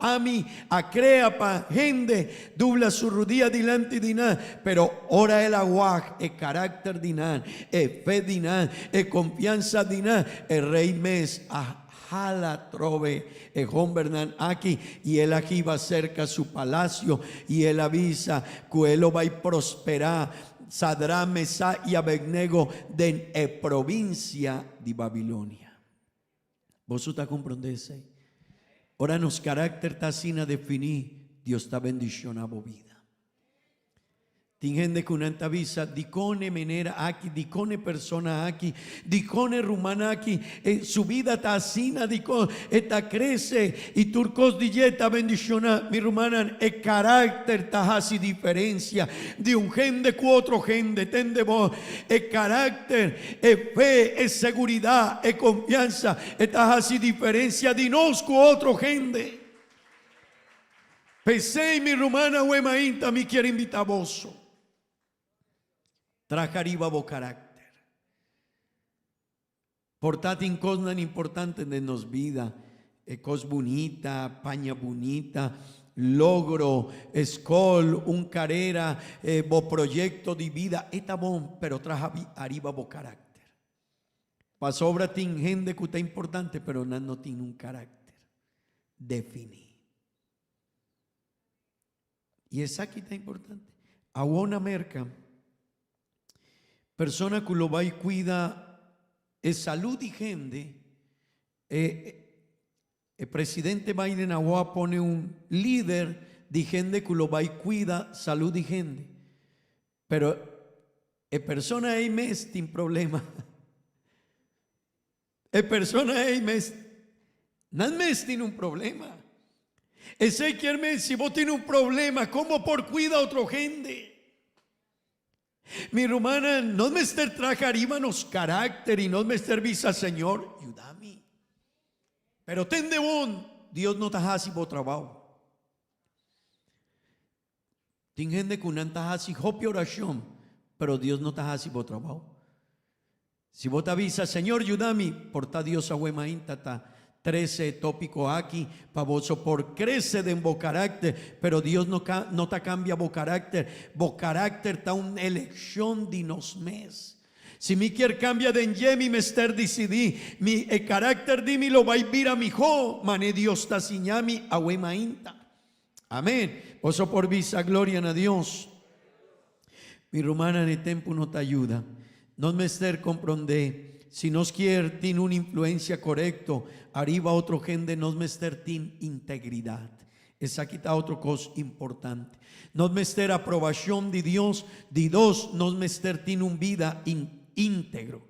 ami a crea pa gente dubla su rudía dilanti dinan, pero ora el aguaj, el carácter dinan, el fe dinan, el confianza dinan, el rey mes jala trove el Bernan aquí y él aquí va cerca su palacio y él avisa que él va a prosperar. Sadra, Mesá y Abednego de provincia de Babilonia. Vos está comprendendo. Ahora nos carácter está sin a definir. Dios está bendicionando vida. Tiene gente que una avisa, dicone menera aquí, dicone persona aquí, dicone rumana aquí, su vida está así, está crece y turcos está bendiciona, mi rumana, el carácter está así diferencia de un gente con otro gente, tende vos, el carácter, es fe, es seguridad, es confianza, está así diferencia de nos con otro gente. Pensé mi rumana, huemainta, me quiere invitar a vos. Trajariba bo carácter. Portate en cosas importantes de nos vida. Cos bonita, paña bonita, logro, escol, un carrera, bo proyecto de vida. Está bon, pero traja arriba bo carácter. Pa sobra tin gente que está importante, pero no tiene un carácter definido. Y esa aquí está importante. A una merca. Persona que lo va y cuida es salud y gente. El presidente Biden ahora pone un líder de gente que lo va y cuida salud y gente. Pero persona ahí mes tiene problema. Persona ahí mes tiene un problema. Ese quiere mes si vos tienes un problema, ¿cómo por cuida a otra gente? Mi hermana, no me estar traje arriba nos carácter y no me estar visa, Señor, ayúdame. Pero ten de bon, Dios no te hace por trabajo. Tiene gente que no te hace hopi oración, pero Dios no te hace por trabajo. Si vos te avisa, Señor, ayúdame, porta Dios a huema intata. 13 tópico aquí, pavoso por crece de bo carácter, pero Dios no te cambia bo carácter está una elección de nos mes. Si mi quiere cambia de en mi mester decidí, el carácter de mi lo va a ir a mi hijo, mané Dios ta siñami a huema inta. Amén. Oso por visa, gloria a Dios. Mi romana en el tiempo no te ayuda. No mester comprende. Si nos quiere, tiene una influencia correcta, arriba otro gente, nos mester tiene integridad. Esa aquí está otra cosa importante. Nos mester aprobación de Dios, de dos, nos mester tiene un vida íntegro,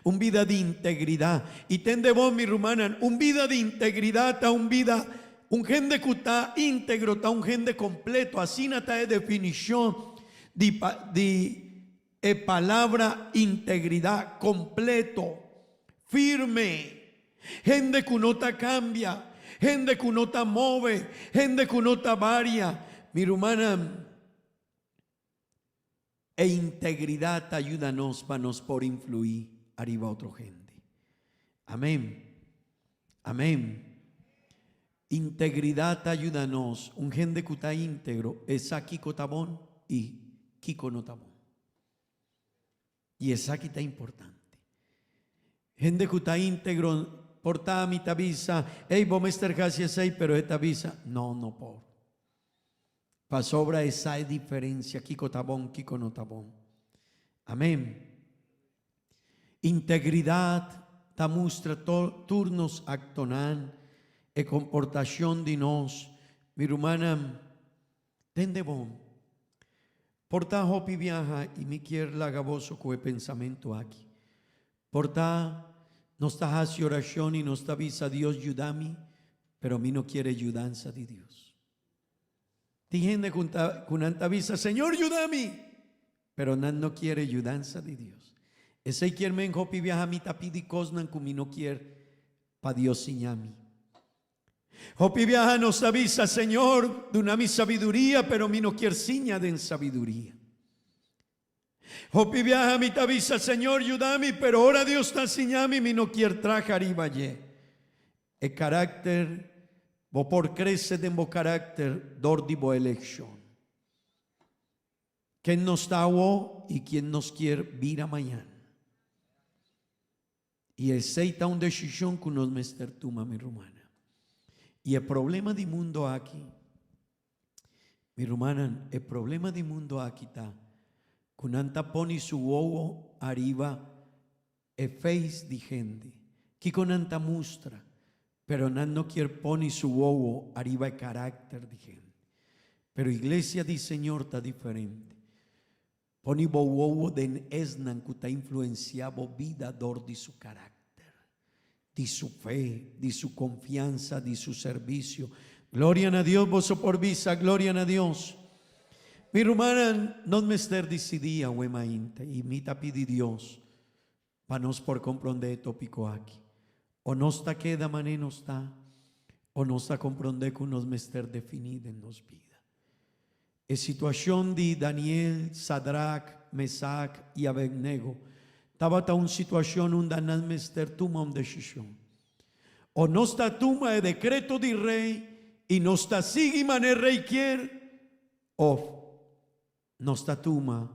un vida de integridad. Y tende vos, mi rumana, un vida de integridad, está un vida, un gente que está íntegro, está un gente completo, así no está de definición de palabra integridad, completo, firme, gente que no te cambia, gente que no te mueve, gente que no te varia. Mi hermana, e integridad ayúdanos para nos por influir arriba a otra gente. Amén. Amén. Integridad ayúdanos. Un gente que está íntegro es aquí cotabón y Kiko notabón. Y es aquí está importante. Gente que está íntegro, porta mi tabisa, hey, vos me gracias ahí, pero esta visa, no por. Pa sobra esa diferencia, Kiko tabón, Kiko notabón. Amén. Integridad ta mustra turnos actonan e comportación de nos, mi hermana, tende bom. Porta hopi viaja y mi quier lagaboso coe pensamiento aquí. Porta no está hace oración y no está visa Dios ayúdame, pero mi no quiere ayudanza de Dios. Gente con anta visa, Señor ayúdame, pero no quiere ayudanza de Dios. Ese quiere men hopi viaja mi tapidi cosnan con mi no quiere pa Dios siñami. Hopi viaja nos avisa, Señor, de mi sabiduría, pero mi no quiere siña de sabiduría. Hopi viaja mi avisa, Señor, ayúdame, pero ahora Dios está siñami, mi no quiere trajar y valle. El carácter, bo por crece de bo carácter, dor di bo elección. ¿Quién nos está y quién nos quiere vir a mañana? Y aceita una decisión que nos mester tuma, mi hermana. Y el problema del mundo aquí, mi hermana, el problema del mundo aquí está, con anta pone su ojo arriba, el face de gente, que con anta mustra, pero no quiere poner su ojo arriba el carácter de gente. Pero iglesia del Señor está diferente. Pone bo ojo de esnan que está influenciado vida dor de su carácter, de su fe, de su confianza, de su servicio. Gloria a Dios, vos por visa, gloria a Dios. Mi hermana, no me estar decidida, huemainte, y mi tapi de Dios, para nos por comprender tópico aquí. O no está que da manera no está, o no está comprender que nos me estar definida en nos vida. En situación de Daniel, Sadrach, Mesach y Abednego, estaba en una situación donde no me estar toma una decisión. O no está toma el decreto del rey y no está sigue manera el rey quiere, o no está toma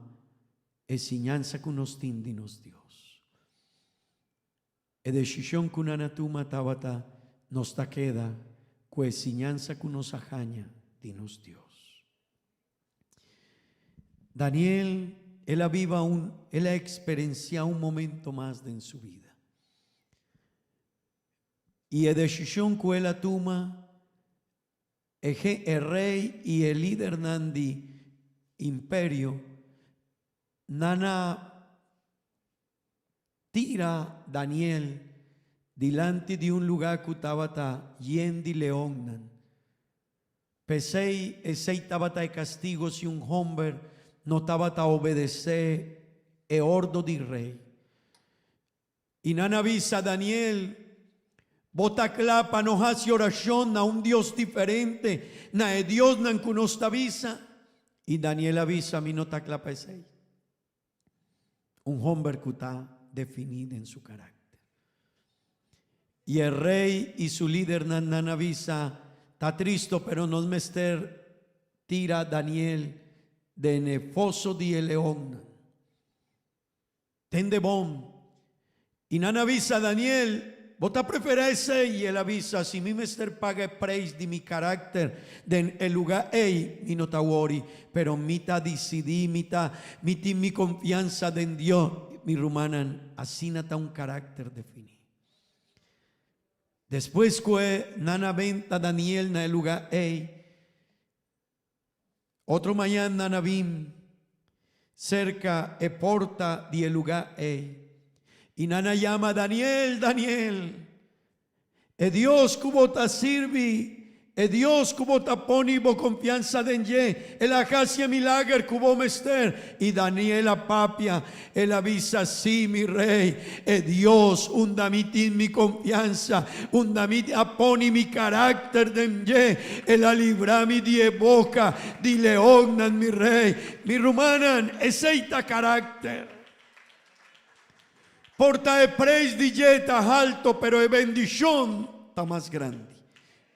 enseñanza que nos tiene nos Dios. La decisión que una toma tabata no está queda con enseñanza que nos ajaña de nos Dios. Daniel, él ha experienciado un momento más de en su vida. Y la decisión que él toma, el rey y el líder nandi imperio, nana tira Daniel delante de un lugar que estaba lleno de leones. Pesei estaba de castigo si un hombre no estaba a obedecer el orden del rey. Y nana avisa a Daniel, bota clapa, no hace oración a un Dios diferente, na el Dios nan que nos avisa. Y Daniel avisa a mí no ta clapa ese. Un hombre que está definido en su carácter. Y el rey y su líder nan avisa, está triste, pero no mester tira Daniel de en el foso de león. Tende bom. Y nan avisa a Daniel, vota preferese y él avisa, si mi mester paga el precio de mi carácter, de el lugar, mi no ta worry, pero mi ta decidí, mi confianza en Dios, mi rumanan, así nata un carácter definido. Después que nana venta Daniel na el lugar, otro mañana navim cerca e porta di el lugar y nana llama Daniel, Daniel, Dios cubo ta sirvi, Dios cubo ta poni bo confianza en ye, el acacia milagre cubo mester y Daniel a papia, el avisa sí mi rey, Dios un damitín mi confianza, un damit aponi mi carácter den ye, el alibra mi die boca, di leonan mi rey, mi rumanan, eseita carácter. Porta el preis di yeta alto, pero es bendición está más grande.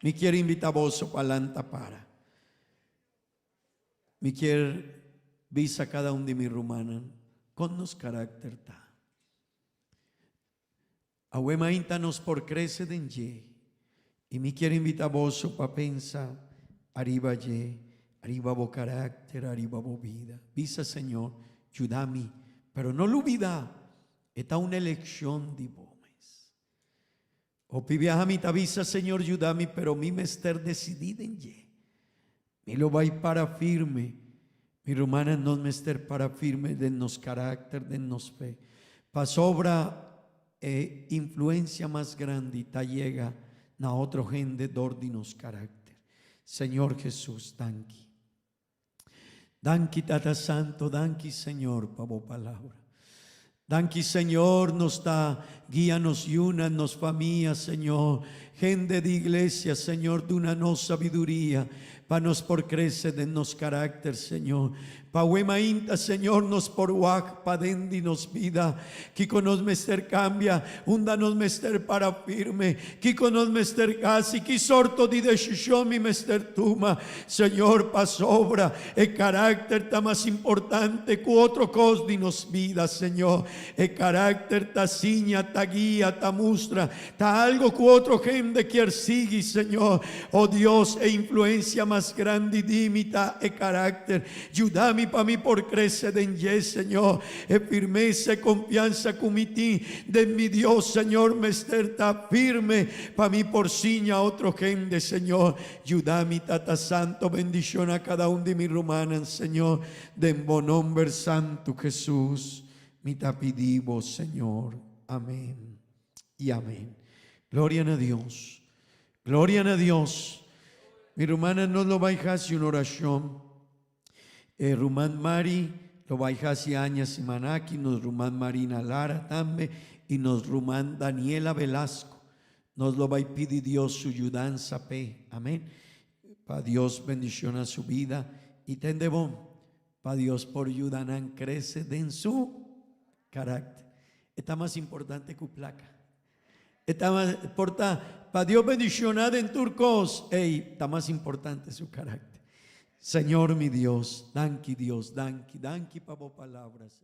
Me quiero invitar vos palanta para. Me quiero visa cada uno de mi rumana con nos carácter ta. Ahuema nos por crece den ye. Y me quiero invitar vos para pensar arriba ye, arriba bo carácter, arriba bo vida. Visa Señor, ayúdame, pero no lo olvida, esta una elección de vos. O piviaja mi visa Señor, ayúdame, pero mi mester decidida en ye. Me lo va para firme. Mi rumana no mester para firme, dennos carácter, dennos fe. Pa sobra influencia más grande, ta llega na otro gente dordinos carácter. Señor Jesús, danki. Danki Tata Santo, danki Señor, pavo palabra. Danki Señor, nos da, guíanos y únanos familia, Señor. Gente de iglesia, Señor, de una no sabiduría. Pa nos por crecer, dennos carácter, Señor. Pa huema inta, Señor, nos por wak, pa dendinos vida. Kiko nos mester cambia, unda nos mester para firme. Kiko nos mester casi, ki sorto di decisión mi mester tuma. Señor, pa sobra, el carácter ta más importante que otro cos dinos vida, Señor. El carácter ta ciña, ta guía, ta mustra, ta algo que otro gente quiere seguir, Señor. Oh Dios, e influencia más grande, dimita, e carácter. Ayúdame para mí por crecer en ye, Señor. E firmeza, e confianza comití de mi Dios, Señor. Me está firme para mí por ciña otro gente, Señor. Ayúdame, Tata Santo. Bendición a cada uno de mis romanas, Señor. De buen nombre santo Jesús. Mi tapidimos, Señor. Amén y amén. Gloria a Dios. Gloria a Dios. Mi hermana no lo va a dejar sin oración. Rumán Mari lo va a dejar sin Añas y Manaki, nos Rumán Marina Lara también y nos Rumán Daniela Velasco. Nos lo va a pedir Dios su ayudanza pe. Amén. Para Dios bendición a su vida y tende bon. Para Dios por ayudanan crece en su carácter. Está más importante que placa. Está más importante. Para Dios bendicionar en turcos. Está más importante su carácter. Señor mi Dios, danki Dios, danki, danki para palabras.